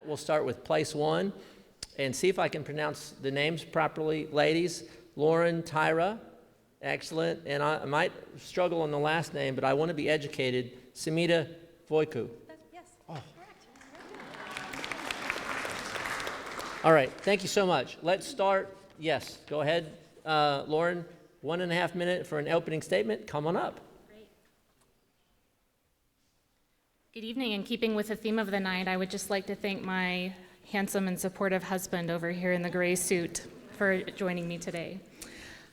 we'll start with place one and see if I can pronounce the names properly. Ladies, Lauren, Tyra, excellent. And I might struggle on the last name, but I want to be educated. Semida Voicu. Yes, oh. Correct. All right, thank you so much. Let's start. Yes, go ahead, Lauren. 1.5 minutes for an opening statement. Come on up. Great. Good evening. In keeping with the theme of the night, I would just like to thank my handsome and supportive husband over here in the gray suit for joining me today.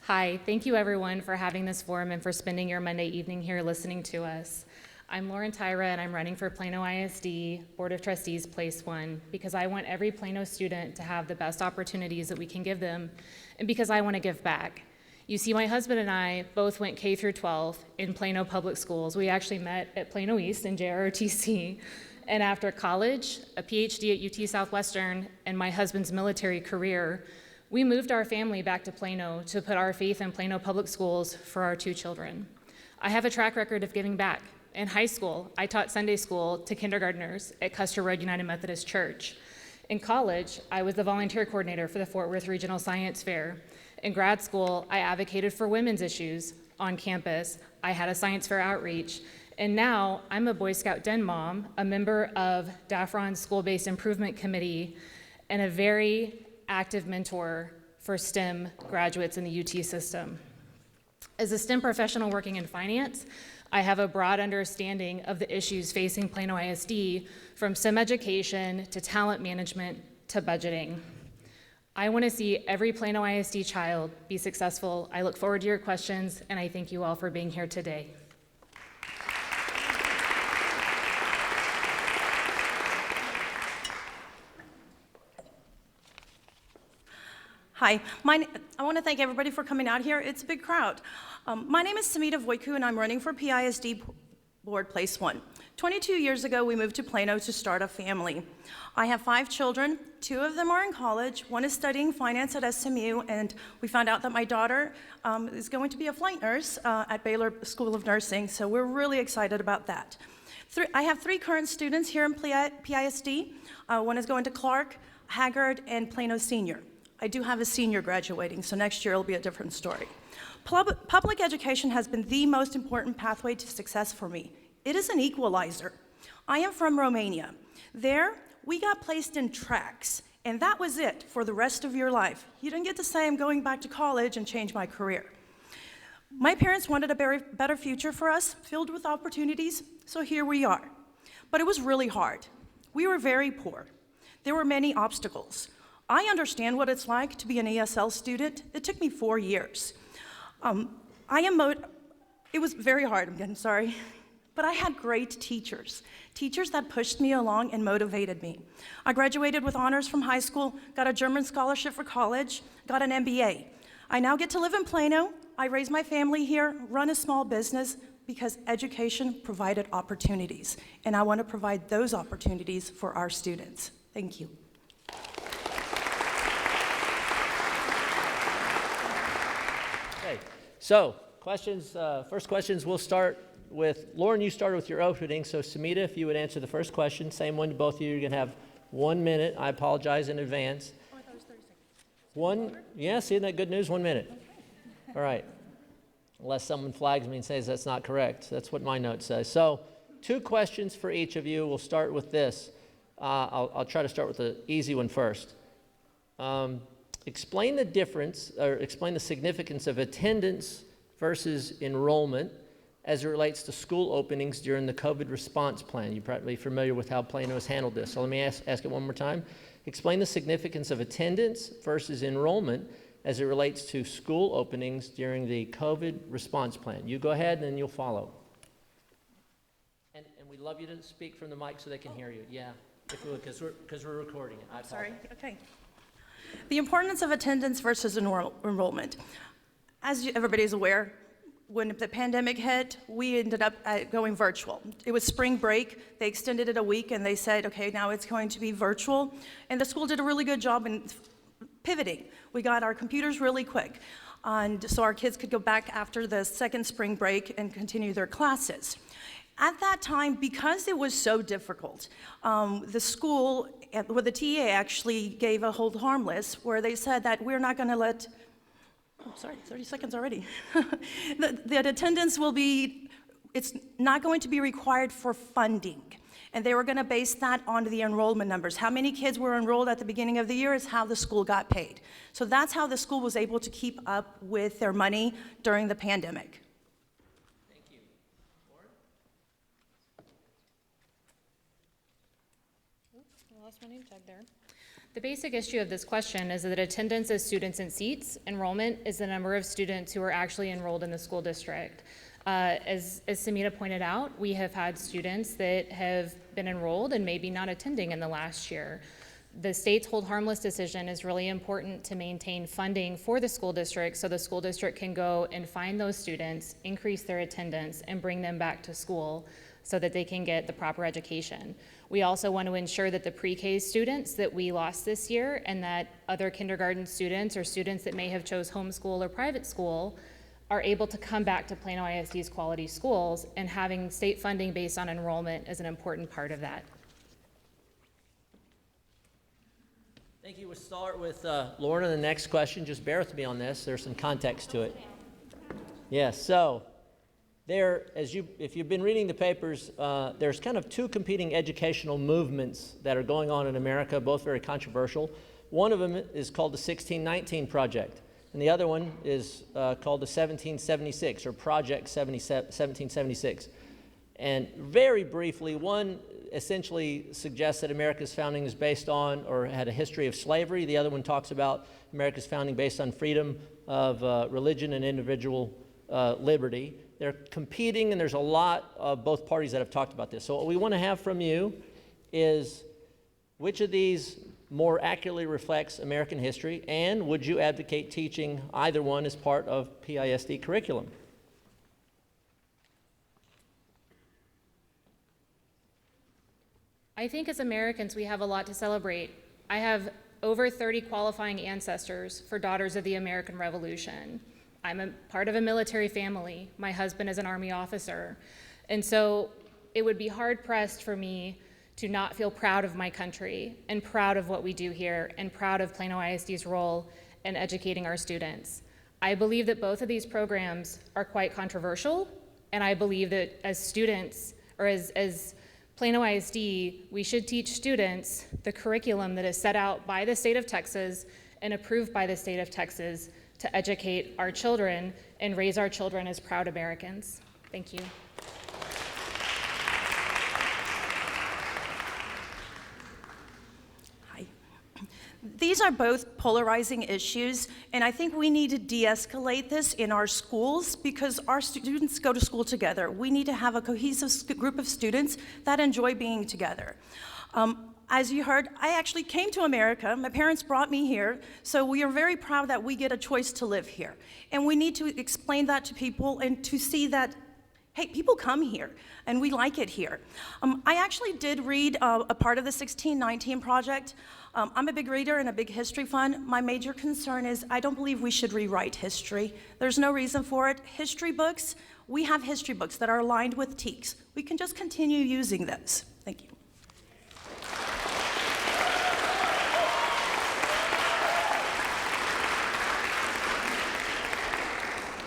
Hi, thank you everyone for having this forum and for spending your Monday evening here listening to us. I'm Lauren Tyra, and I'm running for Plano ISD Board of Trustees Place 1 because I want every Plano student to have the best opportunities that we can give them, and because I want to give back. You see, my husband and I both went K through 12 in Plano public schools. We actually met at Plano East in JROTC, and after college, a PhD at UT Southwestern, and my husband's military career, we moved our family back to Plano to put our faith in Plano public schools for our 2 children. I have a track record of giving back. In high school, I taught Sunday school to kindergartners at Custer Road United Methodist Church. In college, I was the volunteer coordinator for the Fort Worth Regional Science Fair. In grad school, I advocated for women's issues on campus. I had a science fair outreach. And now I'm a Boy Scout Den mom, a member of DAFRON's School-Based Improvement Committee, and a very active mentor for STEM graduates in the UT system. As a STEM professional working in finance, I have a broad understanding of the issues facing Plano ISD, from STEM education to talent management to budgeting. I want to see every Plano ISD child be successful. I look forward to your questions, and I thank you all for being here today. Hi, I want to thank everybody for coming out here. It's a big crowd. My name is Semida Voicu, and I'm running for PISD Board Place 1. 22 years ago, we moved to Plano to start a family. I have 5 children. 2 of them are in college. 1 is studying finance at SMU, and we found out that my daughter is going to be a flight nurse at Baylor School of Nursing, so we're really excited about that. I have 3 current students here in PISD. 1 is going to Clark, Haggard, and Plano Senior. I do have a senior graduating, so next year it'll be a different story. Public education has been the most important pathway to success for me. It is an equalizer. I am from Romania. There, we got placed in tracks, and that was it for the rest of your life. You didn't get to say, I'm going back to college and change my career. My parents wanted a better future for us, filled with opportunities, so here we are. But it was really hard. We were very poor. There were many obstacles. I understand what it's like to be an ESL student. It took me 4 years. It was very hard, I'm sorry. But I had great teachers that pushed me along and motivated me. I graduated with honors from high school, got a German scholarship for college, got an MBA. I now get to live in Plano. I raise my family here, run a small business, because education provided opportunities, and I want to provide those opportunities for our students. Thank you. Okay, so questions, first questions, we'll start with, Lauren, you started with your opening, so Semida, if you would answer the first question, same one to both of you, you're gonna have 1 minute, I apologize in advance. Oh, I thought it was 30 seconds. Yes, isn't that good news? 1 minute. Okay. All right, unless someone flags me and says that's not correct, that's what my note says. So 2 questions for each of you, we'll start with this. I'll try to start with the easy one first. Explain the difference, or explain the significance of attendance versus enrollment as it relates to school openings during the COVID response plan. You're probably familiar with how Plano has handled this. So let me ask it one more time. Explain the significance of attendance versus enrollment as it relates to school openings during the COVID response plan. You go ahead and then you'll follow. And we'd love you to speak from the mic so they can hear you. Yeah, if you would, because we're recording it. I'm sorry, okay. The importance of attendance versus enrollment. As everybody's aware, when the pandemic hit, we ended up going virtual. It was spring break. They extended it a week, and they said, okay, now it's going to be virtual. And the school did a really good job in pivoting. We got our computers really quick, and so our kids could go back after the second spring break and continue their classes. At that time, because it was so difficult, the school where the TA actually gave a hold harmless, where they said that we're not going to let, oh, sorry, 30 seconds already. That attendance will be, it's not going to be required for funding. And they were going to base that on the enrollment numbers. How many kids were enrolled at the beginning of the year is how the school got paid. So that's how the school was able to keep up with their money during the pandemic. Thank you. Lauren? I lost my name tag there. The basic issue of this question is that attendance as students in seats, enrollment is the number of students who are actually enrolled in the school district. As Semida pointed out, we have had students that have been enrolled and maybe not attending in the last year. The state's hold harmless decision is really important to maintain funding for the school district so the school district can go and find those students, increase their attendance, and bring them back to school so that they can get the proper education. We also want to ensure that the pre-K students that we lost this year and that other kindergarten students or students that may have chose homeschool or private school are able to come back to Plano ISD's quality schools, and having state funding based on enrollment is an important part of that. Thank you. We'll start with Lauren on the next question. Just bear with me on this. There's some context to it. Yes, so if you've been reading the papers, there's kind of two competing educational movements that are going on in America, both very controversial. One of them is called the 1619 Project, and the other one is called the 1776, or Project 1776. And very briefly, one essentially suggests that America's founding is based on or had a history of slavery. The other one talks about America's founding based on freedom of religion and individual liberty. They're competing, and there's a lot of both parties that have talked about this. So what we want to have from you is which of these more accurately reflects American history, and would you advocate teaching either one as part of PISD curriculum? I think as Americans, we have a lot to celebrate. I have over 30 qualifying ancestors for Daughters of the American Revolution. I'm a part of a military family. My husband is an Army officer. And so it would be hard-pressed for me to not feel proud of my country and proud of what we do here and proud of Plano ISD's role in educating our students. I believe that both of these programs are quite controversial, and I believe that as students, or as Plano ISD, we should teach students the curriculum that is set out by the state of Texas and approved by the state of Texas to educate our children and raise our children as proud Americans. Thank you. Hi. These are both polarizing issues, and I think we need to de-escalate this in our schools because our students go to school together. We need to have a cohesive group of students that enjoy being together. As you heard, I actually came to America. My parents brought me here, so we are very proud that we get a choice to live here. And we need to explain that to people and to see that, hey, people come here, and we like it here. I actually did read a part of the 1619 Project. I'm a big reader and a big history fan. My major concern is I don't believe we should rewrite history. There's no reason for it. History books, we have history books that are aligned with TEKS. We can just continue using those. Thank you.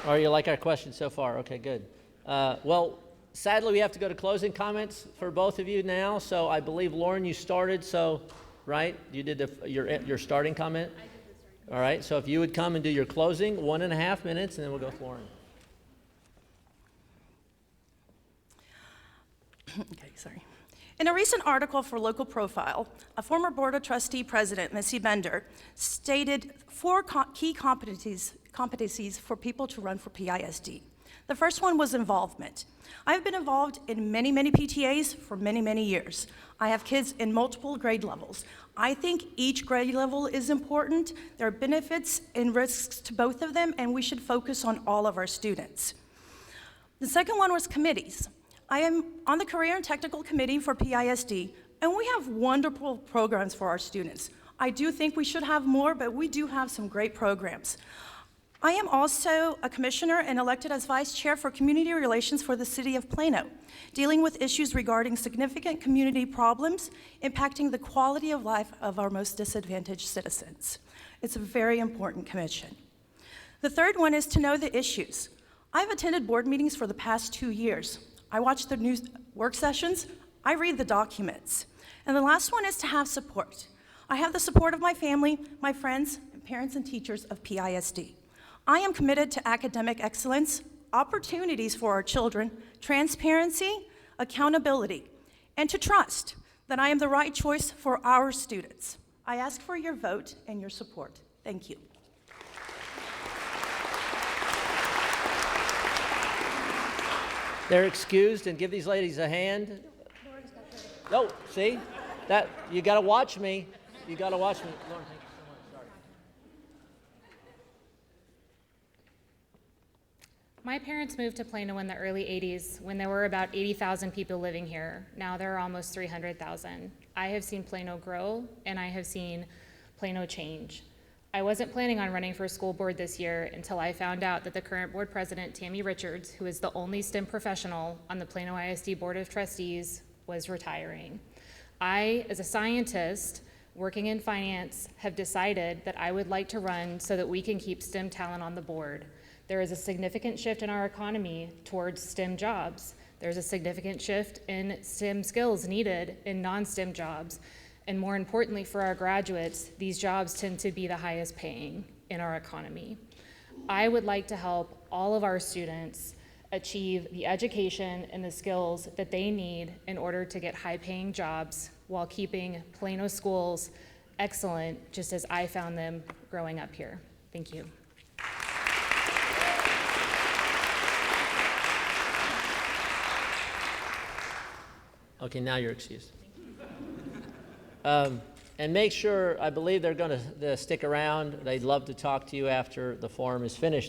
All right, you like our questions so far? Okay, good. Well, sadly, we have to go to closing comments for both of you now. So I believe, Lauren, you started, so, right? You did your starting comment? I did the starting comment. All right, so if you would come and do your closing, 1.5 minutes, and then we'll go with Lauren. Okay, sorry. In a recent article for Local Profile, a former Board of Trustee president, Missy Bender, stated 4 key competencies for people to run for PISD. The first one was involvement. I've been involved in many, many PTAs for many, many years. I have kids in multiple grade levels. I think each grade level is important. There are benefits and risks to both of them, and we should focus on all of our students. The second one was committees. I am on the Career and Technical Committee for PISD, and we have wonderful programs for our students. I do think we should have more, but we do have some great programs. I am also a commissioner and elected as vice chair for community relations for the city of Plano, dealing with issues regarding significant community problems impacting the quality of life of our most disadvantaged citizens. It's a very important commission. The third one is to know the issues. I've attended board meetings for the past 2 years. I watch the news work sessions, I read the documents. And the last one is to have support. I have the support of my family, my friends, and parents and teachers of PISD. I am committed to academic excellence, opportunities for our children, transparency, accountability, and to trust that I am the right choice for our students. I ask for your vote and your support. Thank you. They're excused, and give these ladies a hand. No, see? That, you gotta watch me. You gotta watch me. Lauren, thank you so much. Sorry. My parents moved to Plano in the early 80s when there were about 80,000 people living here. Now there are almost 300,000. I have seen Plano grow, and I have seen Plano change. I wasn't planning on running for school board this year until I found out that the current board president, Tammy Richards, who is the only STEM professional on the Plano ISD Board of Trustees, was retiring. I, as a scientist working in finance, have decided that I would like to run so that we can keep STEM talent on the board. There is a significant shift in our economy towards STEM jobs. There's a significant shift in STEM skills needed in non-STEM jobs. And more importantly for our graduates, these jobs tend to be the highest paying in our economy. I would like to help all of our students achieve the education and the skills that they need in order to get high-paying jobs while keeping Plano schools excellent, just as I found them growing up here. Thank you. Okay, now you're excused. And make sure, I believe they're going to stick around. They'd love to talk to you after the forum is finished.